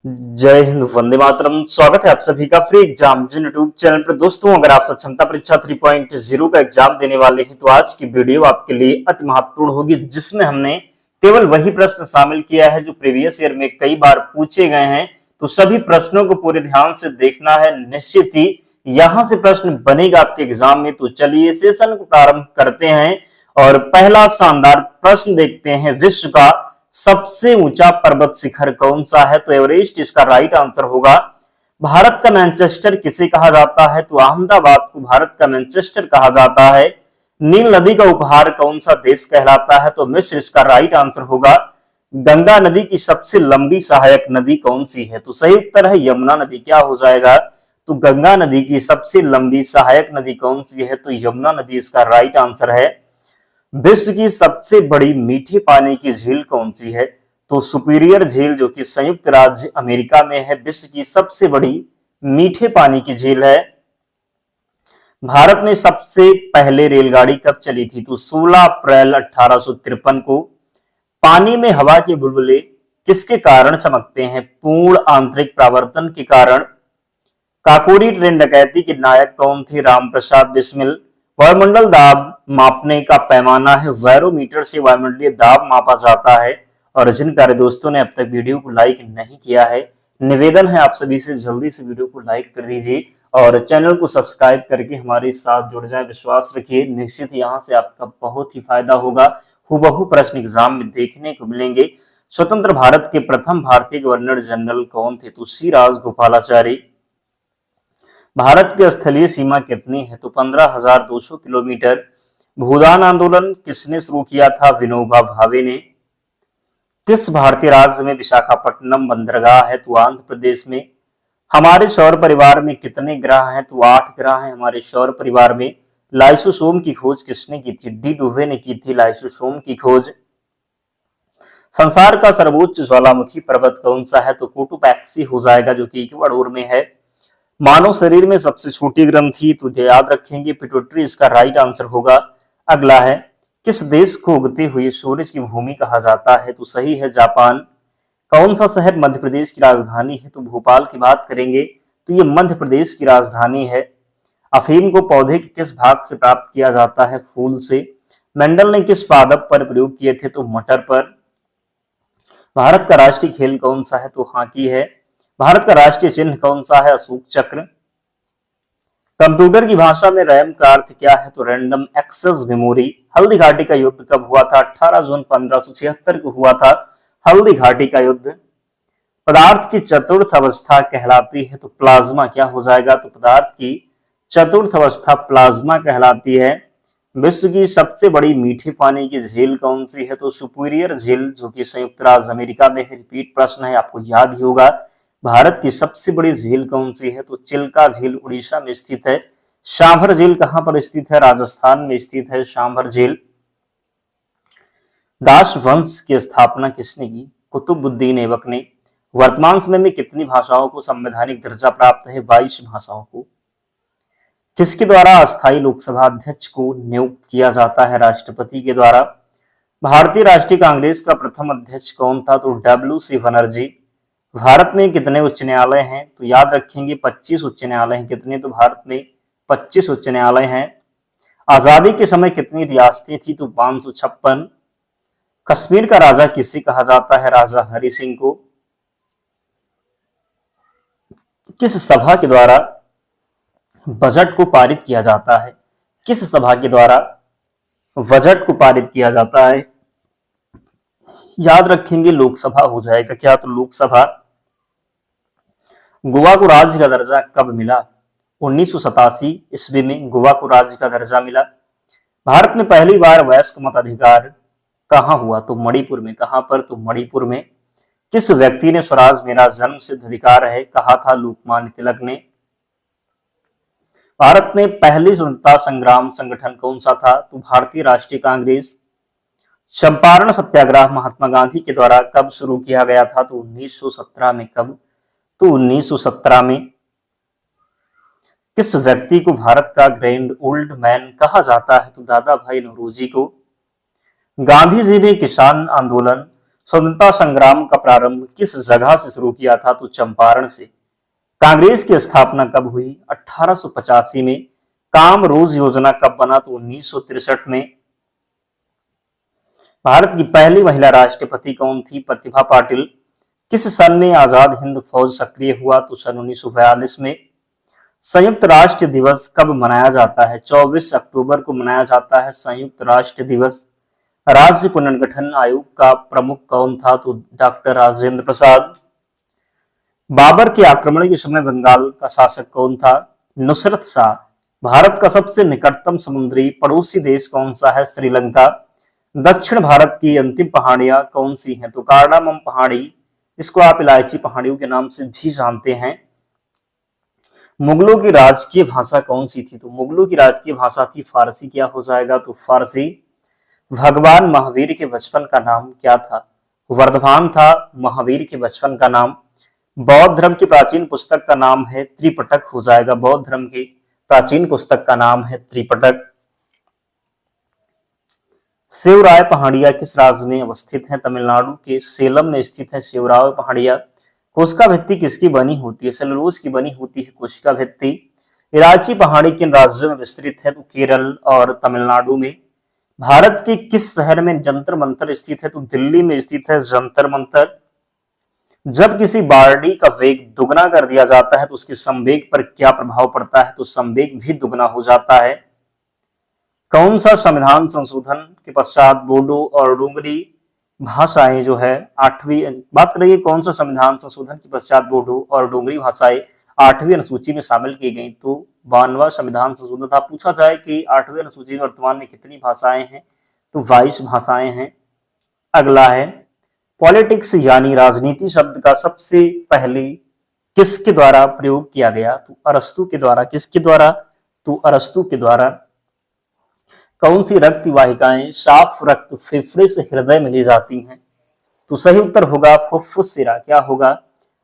जय हिंद, वंदे मातरम। स्वागत है आप सभी का फ्री एग्जाम यूट्यूब चैनल पर। दोस्तों, अगर आप सक्षमता परीक्षा 3.0 का एग्जाम देने वाले हैं तो आज की वीडियो आपके लिए अति महत्वपूर्ण होगी, जिसमें हमने केवल वही प्रश्न शामिल किया है जो प्रीवियस ईयर में कई बार पूछे गए हैं। तो सभी प्रश्नों को पूरे ध्यान से देखना है, निश्चित ही यहां से प्रश्न बनेगा आपके एग्जाम में। तो चलिए सेशन को प्रारंभ करते हैं और पहला शानदार प्रश्न देखते हैं। विश्व का सबसे ऊंचा पर्वत शिखर कौन सा है? तो एवरेस्ट इसका राइट आंसर होगा। भारत का मैनचेस्टर किसे कहा जाता है? तो अहमदाबाद को भारत का मैनचेस्टर कहा जाता है। नील नदी का उपहार कौन सा देश कहलाता है? तो मिस्र इसका राइट आंसर होगा। गंगा नदी की सबसे लंबी सहायक नदी कौन सी है? तो सही उत्तर है यमुना नदी। क्या हो जाएगा? तो गंगा नदी की सबसे लंबी सहायक नदी कौन सी है? तो यमुना नदी इसका राइट आंसर है। विश्व की सबसे बड़ी मीठे पानी की झील कौन सी है? तो सुपीरियर झील, जो कि संयुक्त राज्य अमेरिका में है, विश्व की सबसे बड़ी मीठे पानी की झील है। भारत में सबसे पहले रेलगाड़ी कब चली थी? तो 16 अप्रैल 1853 को। पानी में हवा के बुलबुले किसके कारण चमकते हैं? पूर्ण आंतरिक परावर्तन के कारण। काकोरी ट्रेन डकैती के नायक कौन थे? रामप्रसाद बिस्मिल। वायुमंडल दाब मापने का पैमाना है बैरोमीटर से वायुमंडलीय दाब मापा जाता है। और जिन प्यारे दोस्तों ने अब तक वीडियो को लाइक नहीं किया है, निवेदन है आप सभी से जल्दी से वीडियो को लाइक कर दीजिए और चैनल को सब्सक्राइब करके हमारे साथ जुड़ जाए। विश्वास रखिए, निश्चित यहाँ से आपका बहुत ही फायदा होगा। हुबहू प्रश्न एग्जाम में देखने को मिलेंगे। स्वतंत्र भारत के प्रथम भारतीय गवर्नर जनरल कौन थे? तो सी राजगोपालाचारी। भारत की स्थलीय सीमा कितनी है? तो 15,200 किलोमीटर। भूदान आंदोलन किसने शुरू किया था? विनोबा भावे ने। किस भारतीय राज्य में विशाखापट्टनम बंदरगाह है? तो आंध्र प्रदेश में। हमारे सौर परिवार में कितने ग्रह हैं? तो 8 ग्रह हैं हमारे सौर परिवार में। लाइसोसोम की खोज किसने की थी? डी डुवे ने की थी लाइसोसोम की खोज। संसार का सर्वोच्च ज्वालामुखी पर्वत कौन सा है? तो कोटोपैक्सी हो जाएगा, जो कि इक्वाडोर में है। मानव शरीर में सबसे छोटी ग्रंथि, तो याद रखेंगे पिट्यूटरी इसका राइट आंसर होगा। अगला है, किस देश को उगते हुए सूरज की भूमि कहा जाता है? तो सही है जापान। कौन सा शहर मध्य प्रदेश की राजधानी है? तो भोपाल की बात करेंगे तो ये मध्य प्रदेश की राजधानी है। अफीम को पौधे के किस भाग से प्राप्त किया जाता है? फूल से। मेंडल ने किस पादप पर प्रयोग किए थे? तो मटर पर। भारत का राष्ट्रीय खेल कौन सा है? तो हॉकी है। भारत का राष्ट्रीय चिन्ह कौन सा है? अशोक चक्र। कंप्यूटर की भाषा में रैम का अर्थ क्या है? तो random access memory. Haldi Ghati का युद्ध कब हुआ था? 18 जून 1576 को हुआ था हल्दी घाटी का युद्ध। पदार्थ की चतुर्थ अवस्था कहलाती है तो प्लाज्मा। क्या हो जाएगा? तो पदार्थ की चतुर्थ अवस्था प्लाज्मा कहलाती है। विश्व की सबसे बड़ी मीठे पानी की झील कौन सी है? तो सुपीरियर झील, जो कि संयुक्त राज्य अमेरिका में है। रिपीट प्रश्न है, आपको याद ही होगा। भारत की सबसे बड़ी झील कौन सी है? तो चिल्का झील उड़ीसा में स्थित है। शांभर झील कहां पर स्थित है? राजस्थान में स्थित है शांभर झील। दास वंश की स्थापना किसने की? कुतुबुद्दीन ऐबक ने। वर्तमान समय में कितनी भाषाओं को संवैधानिक दर्जा प्राप्त है? 22 भाषाओं को। किसके द्वारा अस्थायी लोकसभा अध्यक्ष को नियुक्त किया जाता है? राष्ट्रपति के द्वारा। भारतीय राष्ट्रीय कांग्रेस का प्रथम अध्यक्ष कौन था? तो डब्ल्यू.सी. बनर्जी। भारत में कितने उच्च न्यायालय हैं? तो याद रखेंगे 25 उच्च न्यायालय हैं। कितने? तो भारत में 25 उच्च न्यायालय हैं। आजादी के समय कितनी रियासतें थी? तो 556। कश्मीर का राजा किसे कहा जाता है? राजा हरि सिंह को। किस सभा के द्वारा बजट को पारित किया जाता है? किस सभा के द्वारा बजट को पारित किया जाता है? याद रखेंगे लोकसभा हो जाएगा। क्या? तो लोकसभा। गोवा को राज्य का दर्जा कब मिला? 1987 ईस्वी में गोवा को राज्य का दर्जा मिला। भारत में पहली बार वयस्क मताधिकार कहां हुआ? तो मणिपुर में। कहां पर? तो मणिपुर में। किस व्यक्ति ने स्वराज मेरा जन्म सिद्ध अधिकार है कहा था? लोकमान्य तिलक ने। भारत में पहली स्वतंत्रता संग्राम संगठन कौन सा था? तो भारतीय राष्ट्रीय कांग्रेस। चंपारण सत्याग्रह महात्मा गांधी के द्वारा कब शुरू किया गया था? तो 1917 में। कब? तो 1917 में। किस व्यक्ति को भारत का ग्रैंड ओल्ड मैन कहा जाता है? तो दादा भाई नौरोजी को। गांधी जी ने किसान आंदोलन स्वतंत्रता संग्राम का प्रारंभ किस जगह से शुरू किया था? तो चंपारण से। कांग्रेस की स्थापना कब हुई? 1885 में। काम रोज योजना कब बना? तो 1963 में। भारत की पहली महिला राष्ट्रपति कौन थी? प्रतिभा पाटिल। किस सन में आजाद हिंद फौज सक्रिय हुआ? तो सन 1942 में। संयुक्त राष्ट्र दिवस कब मनाया जाता है? 24 अक्टूबर को मनाया जाता है संयुक्त राष्ट्र दिवस। राज्य पुनर्गठन आयोग का प्रमुख कौन था? तो डॉक्टर राजेंद्र प्रसाद। बाबर के आक्रमण के समय बंगाल का शासक कौन था? नुसरत शाह। भारत का सबसे निकटतम समुद्री पड़ोसी देश कौन सा है? श्रीलंका। दक्षिण भारत की अंतिम पहाड़ियां कौन सी हैं? तो कार्डामम पहाड़ी, इसको आप इलायची पहाड़ियों के नाम से भी जानते हैं। मुगलों की राजकीय भाषा कौन सी थी? तो मुगलों की राजकीय भाषा थी फारसी। क्या हो जाएगा? तो फारसी। भगवान महावीर के बचपन का नाम क्या था? वर्धमान था महावीर के बचपन का नाम। बौद्ध धर्म की प्राचीन पुस्तक का नाम है त्रिपिटक हो जाएगा। बौद्ध धर्म की प्राचीन पुस्तक का नाम है त्रिपिटक। शिवराय पहाड़िया किस राज्य में अवस्थित है? तमिलनाडु के सेलम में स्थित है शिवराय पहाड़िया। कोशिका भित्ति किसकी बनी होती है? सेलुलोज की बनी होती है कोशिका भित्ति। इलायची पहाड़ी किन राज्यों में विस्तृत है? तो केरल और तमिलनाडु में। भारत के किस शहर में जंतर मंतर स्थित है? तो दिल्ली में स्थित है जंतर मंतर। जब किसी बारडी का वेग दुगना कर दिया जाता है तो उसके संवेग पर क्या प्रभाव पड़ता है? तो संवेग भी दुगना हो जाता है। कौन सा संविधान संशोधन के पश्चात बोडो और डोगरी भाषाएं जो है 8वीं बात करेंगे, कौन सा संविधान संशोधन के पश्चात बोडो और डोगरी भाषाएं 8वीं अनुसूची में शामिल की गई? तो 92वां संविधान संशोधन था। पूछा जाए कि 8वीं अनुसूची में वर्तमान में कितनी भाषाएं हैं? तो 22 भाषाएं हैं। अगला है पॉलिटिक्स यानी राजनीति शब्द का सबसे पहले किसके द्वारा प्रयोग किया गया? तो अरस्तु के द्वारा। किसके द्वारा? तो अरस्तु के द्वारा। कौन सी रक्त वाहिकाएं साफ रक्त फेफड़े से हृदय में ली जाती हैं? तो सही उत्तर होगा फुफ्फुस-सिरा। क्या होगा?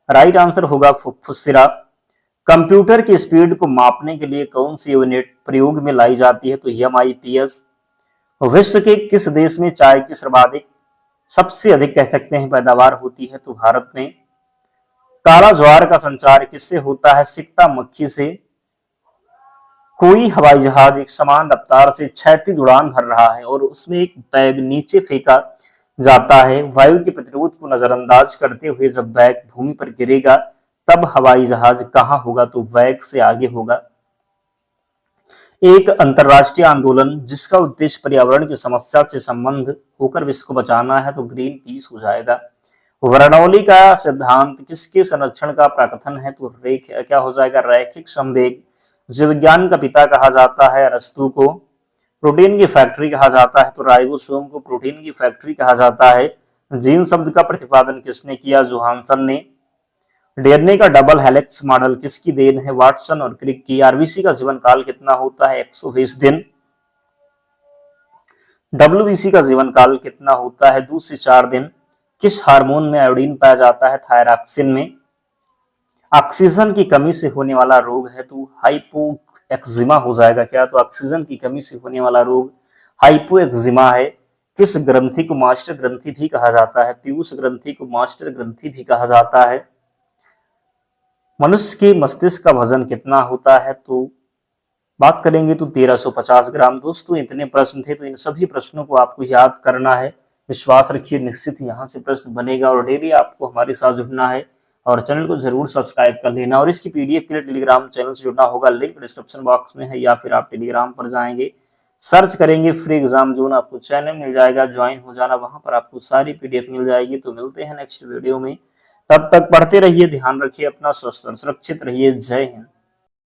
राइट आंसर होगा फुफ्फुस-सिरा। कंप्यूटर की स्पीड को मापने के लिए कौन सी यूनिट प्रयोग में लाई जाती है? तो MIPS। विश्व के किस देश में चाय की सर्वाधिक सबसे अधिक कह सकते हैं पैदावार होती है? तो भारत में। काला ज्वार का संचार किससे होता है? सिकता मक्खी से। कोई हवाई जहाज एक समान रफ्तार से क्षैतिज उड़ान भर रहा है और उसमें एक बैग नीचे फेंका जाता है। वायु के प्रतिरोध को नजरअंदाज करते हुए जब बैग भूमि पर गिरेगा तब हवाई जहाज कहां होगा? तो बैग से आगे होगा। एक अंतरराष्ट्रीय आंदोलन जिसका उद्देश्य पर्यावरण की समस्या से संबंध होकर विश्व को बचाना है तो ग्रीन पीस हो जाएगा। बर्नौली का सिद्धांत किसके संरक्षण का प्रकथन है? तो क्या हो जाएगा? रैखिक संवेग। जीव विज्ञान का पिता कहा जाता है अरस्तु को। प्रोटीन की फैक्ट्री कहा जाता है तो राइबोसोम को प्रोटीन की फैक्ट्री कहा जाता है। जीन शब्द का प्रतिपादन किसने किया? जोहानसन ने। डीएनए का डबल हेलिक्स मॉडल किसकी देन है? वाटसन और क्रिक की। आरबीसी का जीवन काल कितना होता है? 120 दिन। डब्ल्यूबीसी का जीवन काल कितना होता है? 2 से 4 दिन। किस हार्मोन में आयोडीन पाया जाता है? थायरॉक्सिन में। ऑक्सीजन की कमी से होने वाला रोग है तो हाइपोएक्जिमा हो जाएगा। क्या? तो ऑक्सीजन की कमी से होने वाला रोग हाइपोएक्जिमा है। किस ग्रंथि को मास्टर ग्रंथि भी कहा जाता है? पीयूष ग्रंथि को मास्टर ग्रंथि भी कहा जाता है। मनुष्य के मस्तिष्क का वजन कितना होता है? तो बात करेंगे तो 1350 ग्राम। दोस्तों इतने प्रश्न थे, तो इन सभी प्रश्नों को आपको याद करना है। विश्वास रखिए निश्चित यहाँ से प्रश्न बनेगा और डेली आपको हमारे साथ जुड़ना है और चैनल को जरूर सब्सक्राइब कर लेना। और इसकी PDF के लिए टेलीग्राम चैनल से जुड़ना होगा, लिंक डिस्क्रिप्शन बॉक्स में है या फिर आप टेलीग्राम पर जाएंगे, सर्च करेंगे फ्री एग्जाम जोन, आपको चैनल मिल जाएगा, ज्वाइन हो जाना, वहां पर आपको सारी PDF मिल जाएगी। तो मिलते हैं नेक्स्ट वीडियो में, तब तक पढ़ते रहिए, ध्यान रखिए अपना, स्वस्थ और सुरक्षित रहिए। जय हिंद।